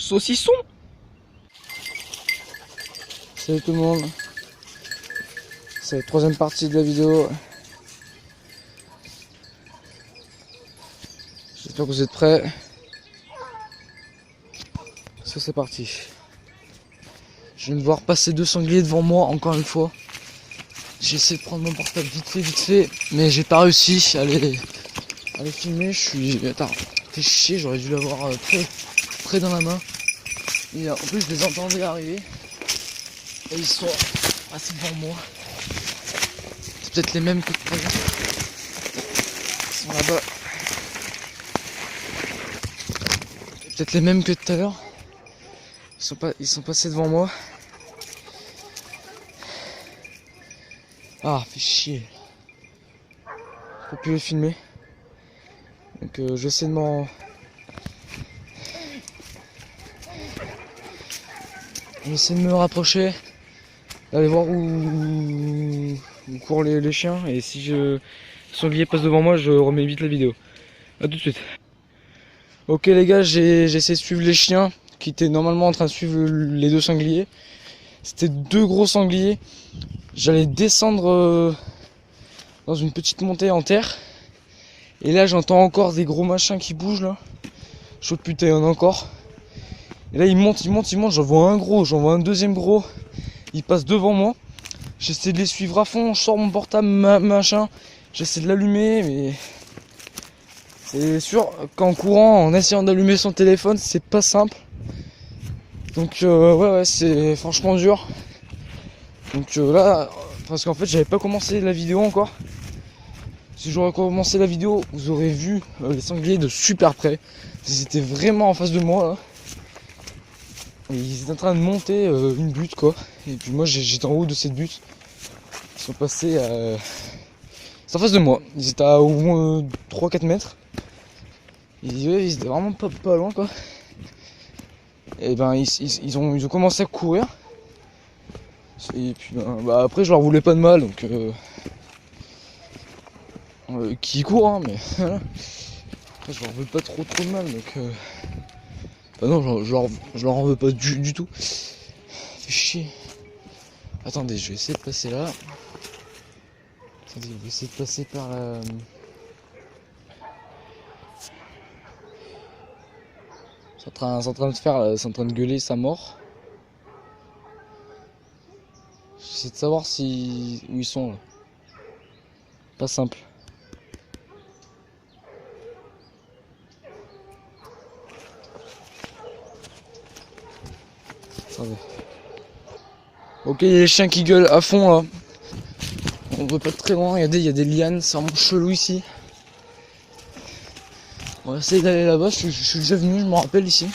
saucisson. Salut tout le monde. C'est la troisième partie de la vidéo. J'espère que vous êtes prêts. Ça c'est parti. Je viens de voir passer 2 sangliers devant moi encore une fois. J'ai essayé de prendre mon portable vite fait, mais j'ai pas réussi à les filmer. Je suis... Attends, fais chier, j'aurais dû l'avoir près dans la main. Et en plus je les entendais arriver. Et ils sont passés devant moi. C'est peut-être les mêmes que tout à l'heure. Ils sont là-bas. C'est peut-être les mêmes que tout à l'heure. Ils sont passés devant moi. Ah, fait chier. Je peux plus les filmer. Donc j'essaie de m'en... J'essaie de me rapprocher. D'aller voir où courent les chiens. Et si le sanglier passe devant moi, je remets vite la vidéo. A tout de suite. Ok les gars, j'ai essayé de suivre les chiens qui étaient normalement en train de suivre les 2 sangliers. C'était 2 gros sangliers. J'allais descendre dans une petite montée en terre. Et là j'entends encore des gros machins qui bougent là. Chaud de putain, il y en a encore. Et là ils montent, j'en vois un gros, j'en vois un deuxième gros. Ils passent devant moi. J'essaie de les suivre à fond, je sors mon portable, machin. J'essaie de l'allumer, mais... C'est sûr qu'en courant, en essayant d'allumer son téléphone, c'est pas simple. Donc ouais, c'est franchement dur. Donc là, parce qu'en fait j'avais pas commencé la vidéo encore. Si j'aurais commencé la vidéo, vous aurez vu les sangliers de super près. Ils étaient vraiment en face de moi là. Et ils étaient en train de monter une butte quoi. Et puis moi j'étais en haut de cette butte. Ils sont passés c'est en face de moi. Ils étaient à au moins 3-4 mètres. Ils étaient vraiment pas loin quoi. Et ben ils ont commencé à courir. Et puis bah, après je leur voulais pas de mal donc qui court hein, mais voilà. Après je leur veux pas trop de mal donc bah non je leur en veux pas du tout. Fait chier. Attendez, je vais essayer de passer là. Attendez, je vais essayer de passer par la... C'est en train de gueuler sa mort. J'essaie de savoir où ils sont là. Pas simple. Attendez. Ok, il y a les chiens qui gueulent à fond là. On veut pas être très loin, regardez, il y a des lianes, c'est vraiment chelou ici. On va essayer d'aller là-bas, je suis déjà venu, je me rappelle ici.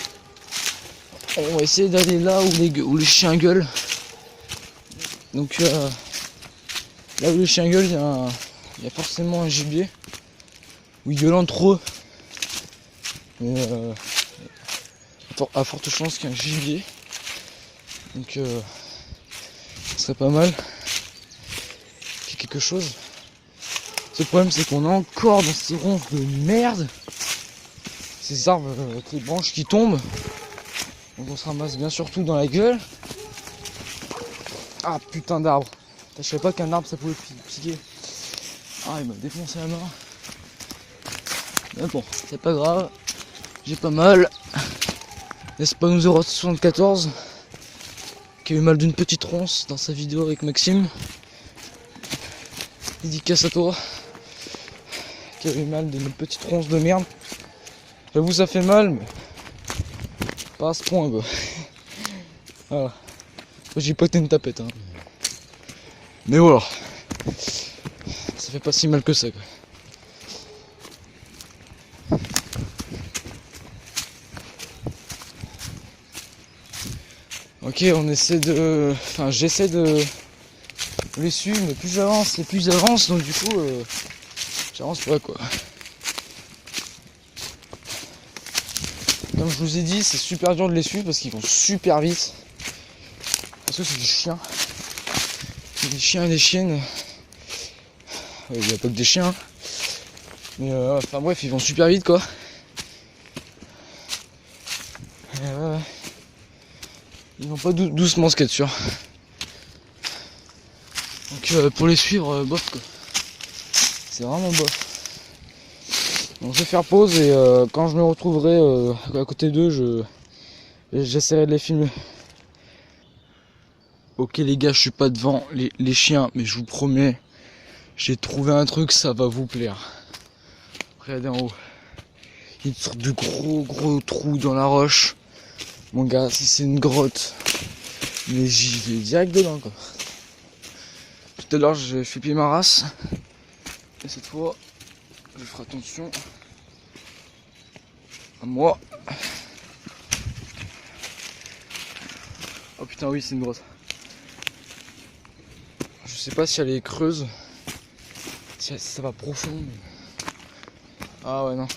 On va essayer d'aller là où les chiens gueulent. Donc là où les chiens gueulent, il y a forcément un gibier. Où ils gueulent entre eux. Mais à forte chance qu'il y ait un gibier. Donc ce serait pas mal qu'il y ait quelque chose. Le problème c'est qu'on est encore dans ces ronces de merde. Ces arbres avec les branches qui tombent. Donc on se ramasse bien surtout dans la gueule. Ah putain d'arbre. Je savais pas qu'un arbre ça pouvait piquer. Ah il m'a défoncé la main. Mais bon, c'est pas grave. J'ai pas mal. N'est-ce pas nous 074 qui a eu mal d'une petite ronce dans sa vidéo avec Maxime. Dédicace à toi. Qui a eu mal d'une petite ronce de merde. J'avoue ça fait mal mais pas à ce point quoi. Voilà. J'ai pas été une tapette hein. Mais voilà. Ça fait pas si mal que ça quoi. Ok, on essaie de... Enfin, j'essaie de les suivre, mais plus j'avance, donc du coup, j'avance pas quoi. Comme je vous ai dit, c'est super dur de les suivre parce qu'ils vont super vite. Parce que c'est des chiens. C'est des chiens et des chiennes. Il n'y a pas que des chiens. Mais enfin bref, ils vont super vite quoi. Ouais. Ils vont pas doucement ce qu'il y a dessus. Donc pour les suivre, bof quoi. C'est vraiment bof. Donc je vais faire pause et quand je me retrouverai à côté d'eux, j'essaierai de les filmer. Ok les gars, je suis pas devant les chiens, mais je vous promets, j'ai trouvé un truc, ça va vous plaire. Regardez en haut. Une sorte de gros trou dans la roche. Mon gars, si c'est une grotte, mais j'y vais direct dedans quoi. Tout à l'heure j'ai fait pied ma race. Et cette fois, je ferai attention à moi. Oh putain oui, c'est une grotte. Je sais pas si elle est creuse. Si ça va profond. Mais... ah ouais non.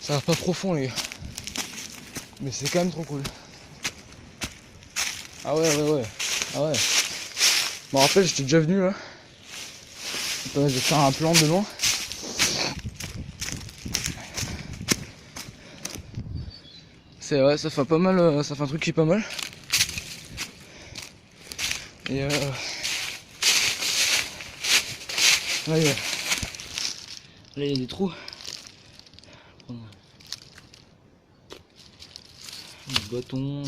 Ça va pas profond les gars. Mais c'est quand même trop cool. Ah ouais. Ah ouais. Je me rappelle, j'étais déjà venu là. Attends, je vais faire un plan de loin. C'est ouais, ça fait pas mal, ça fait un truc qui est pas mal. Et là il y a des trous. Du bâton.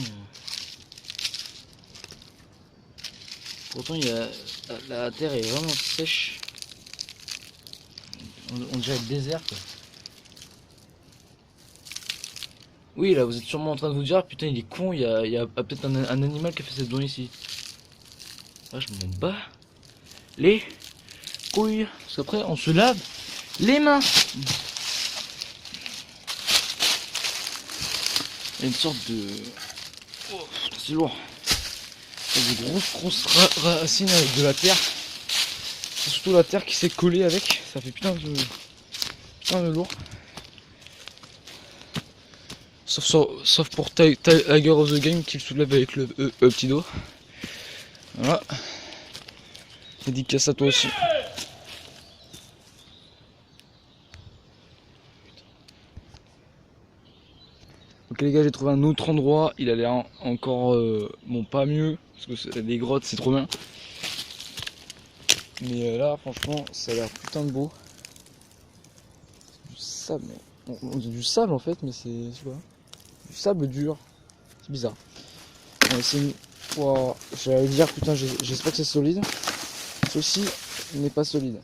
Pourtant la terre est vraiment sèche. On dirait le désert quoi. Oui là vous êtes sûrement en train de vous dire putain il est con, il y a peut-être un animal qui a fait cette zone ici. Ah je m'en bats les couilles. Parce qu'après on se lave les mains. Il y a une sorte de... oh, c'est lourd. Il y a des grosses racines avec de la terre. C'est surtout la terre qui s'est collée avec. Ça fait putain de lourd. Sauf pour Tiger of the Game qui le soulève avec le petit doigt. Voilà. Dédicace à toi aussi. Ok les gars, j'ai trouvé un autre endroit. Il a l'air encore bon pas mieux parce que les grottes c'est trop bien. Mais là franchement ça a l'air putain de beau. Du sable, on dit du sable en fait, mais c'est quoi? Du sable dur. C'est bizarre. On va essayer. Wow. J'allais dire putain, j'espère que c'est solide. Ceci n'est pas solide.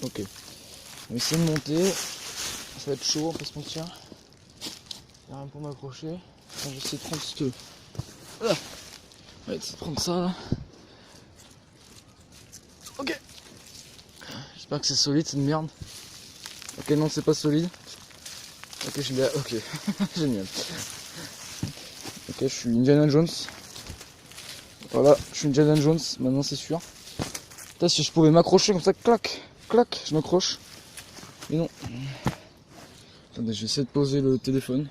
Ok. On va essayer de monter. Ça va être chaud, on peut se mentir. Il n'y a rien pour m'accrocher. Je vais essayer de prendre cette... ah. On va essayer de prendre ça là. Ok. J'espère que c'est solide cette merde. Ok non c'est pas solide. Ok je suis bien. Ok. Génial. Ok je suis Indiana Jones. Voilà, je suis Indiana Jones, maintenant c'est sûr. Putain si je pouvais m'accrocher comme ça, clac, clac, je m'accroche. Mais non. Attendez, je vais essayer de poser le téléphone.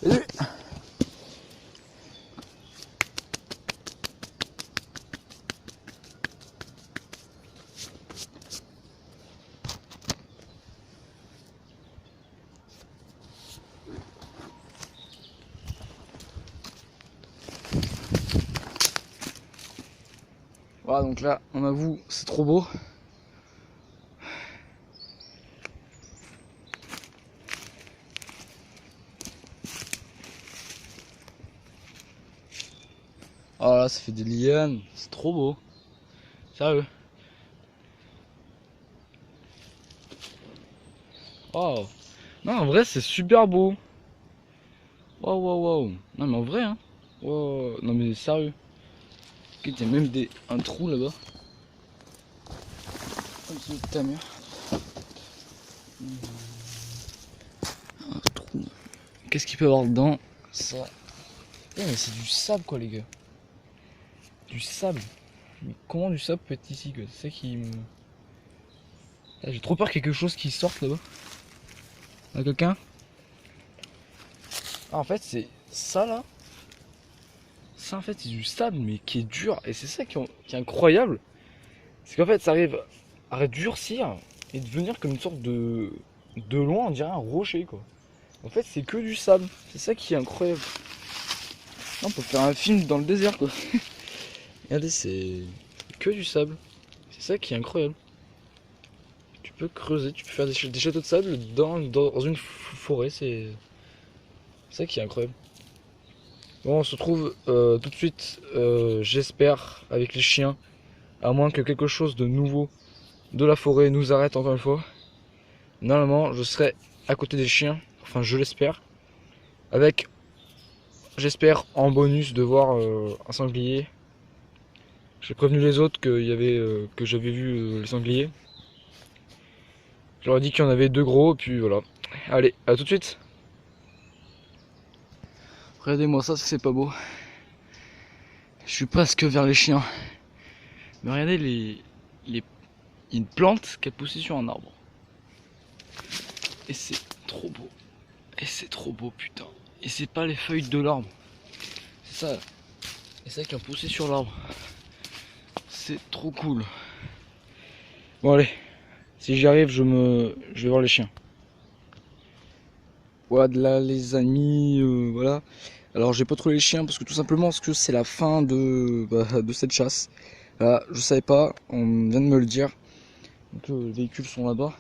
Salut. Voilà, donc là, on avoue, c'est trop beau. Oh là, ça fait des lianes, c'est trop beau. Sérieux. Oh. Non, en vrai, c'est super beau. Waouh. Non, mais en vrai, hein. Wow. Non, mais sérieux. Ok, il y a même un trou là-bas. Comme ça, ta mère. Un trou. Qu'est-ce qu'il peut y avoir dedans? Ça. Mais c'est du sable, quoi, les gars. Du sable. Mais comment du sable peut être ici, quoi? C'est ça qui me... Ah, j'ai trop peur qu'il y ait quelque chose qui sorte là-bas. Y'a quelqu'un? Ah, en fait, c'est ça là. ça en fait c'est du sable mais qui est dur. Et c'est ça qui est incroyable. C'est qu'en fait ça arrive à durcir et devenir comme une sorte de loin on dirait un rocher quoi. En fait c'est que du sable. C'est ça qui est incroyable. On peut faire un film dans le désert quoi. Regardez c'est que du sable. C'est ça qui est incroyable. Tu peux creuser, tu peux faire des châteaux de sable dans une forêt. C'est ça qui est incroyable. Bon, on se retrouve tout de suite, j'espère, avec les chiens. À moins que quelque chose de nouveau de la forêt nous arrête encore une fois. Normalement, je serai à côté des chiens. Enfin, je l'espère. Avec, j'espère, en bonus de voir un sanglier. J'ai prévenu les autres que j'avais vu les sangliers. Je leur ai dit qu'il y en avait 2 gros, et puis voilà. Allez, à tout de suite. Regardez-moi ça, c'est pas beau. Je suis presque vers les chiens. Mais regardez une plante qui a poussé sur un arbre. Et c'est trop beau. Et c'est trop beau, putain. Et c'est pas les feuilles de l'arbre. C'est ça. C'est ça qui a poussé sur l'arbre. C'est trop cool. Bon allez. Si j'y arrive, je vais voir les chiens. Voilà les amis, voilà. Alors j'ai pas trouvé les chiens parce que tout simplement parce que c'est la fin de cette chasse. Voilà, je savais pas, on vient de me le dire. Donc les véhicules sont là-bas.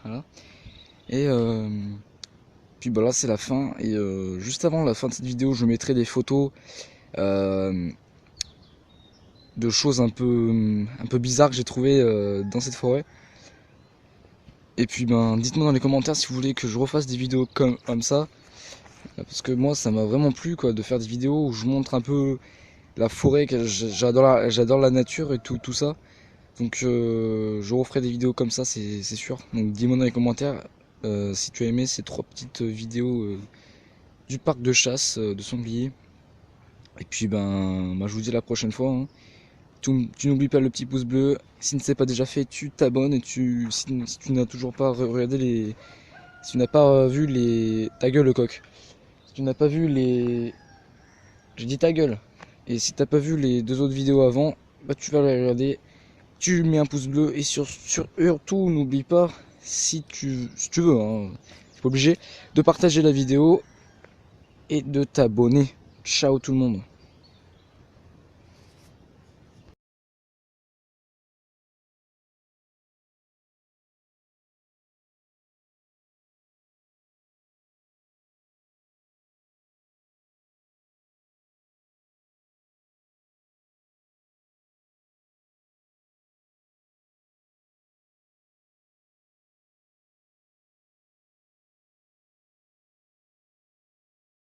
Voilà. Et puis bah là c'est la fin. Et juste avant la fin de cette vidéo, je mettrai des photos de choses un peu bizarres que j'ai trouvées dans cette forêt. Et puis ben dites-moi dans les commentaires si vous voulez que je refasse des vidéos comme ça. Parce que moi ça m'a vraiment plu quoi de faire des vidéos où je montre un peu la forêt, que j'adore la nature et tout ça. Donc je referai des vidéos comme ça c'est sûr. Donc dis-moi dans les commentaires si tu as aimé ces 3 petites vidéos du parc de chasse de sanglier. Et puis ben je vous dis à la prochaine fois. Hein. Tu n'oublies pas le petit pouce bleu. Si ce n'est pas déjà fait, tu t'abonnes et si tu n'as toujours pas regardé si tu n'as pas vu les... Ta gueule le coq. Si tu n'as pas vu les... J'ai dit ta gueule. Et si t'as pas vu les 2 autres vidéos avant, bah tu vas les regarder. Tu mets un pouce bleu et surtout n'oublie pas, si tu veux, hein, c'est pas obligé, de partager la vidéo et de t'abonner. Ciao tout le monde.